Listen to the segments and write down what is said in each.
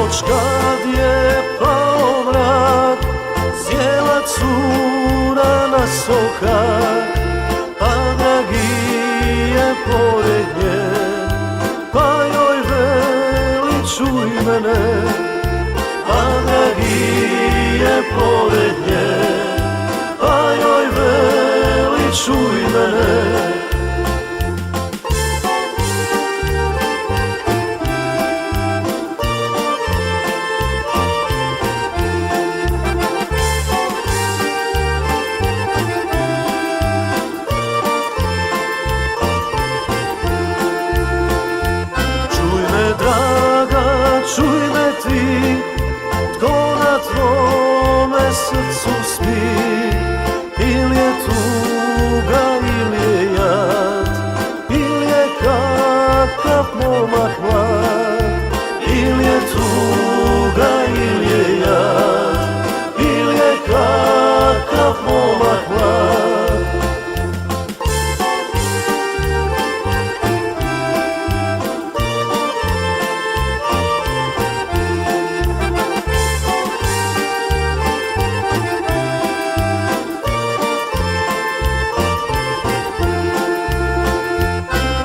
noć kad je pao mrak, sjela cura na sokak, pa dragi je pored nje, pa joj veli čuj mene, pa dragi je pored nje, pa joj veli čuj mene. Draga, čuj me ti, tko na tvome srcu spi, ili je tuga, ili je jad, ili je kakav momak mlad, ili je tuga, ili je jad, ili je kakav momak mlad.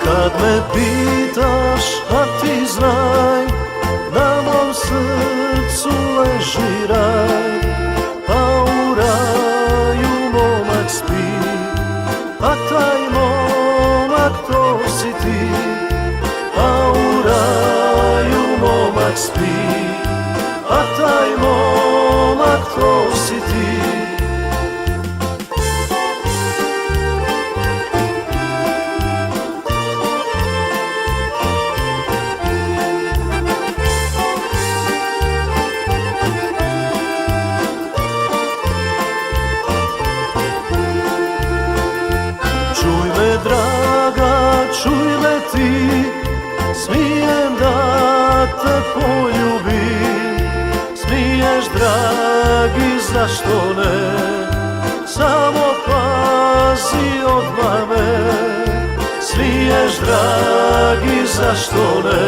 Kad me pitaš, a ti znaj, na mom srcu leži raj, pa u raju momak spi, a taj momak to si ti, pa u raju momak spi, a taj momak to si ti. Draga, čuj me ti, smijem da te poljubim, smiješ dragi, zašto ne, samo pazi od mame, smiješ dragi, zašto ne,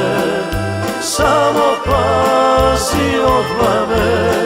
samo pazi od mame.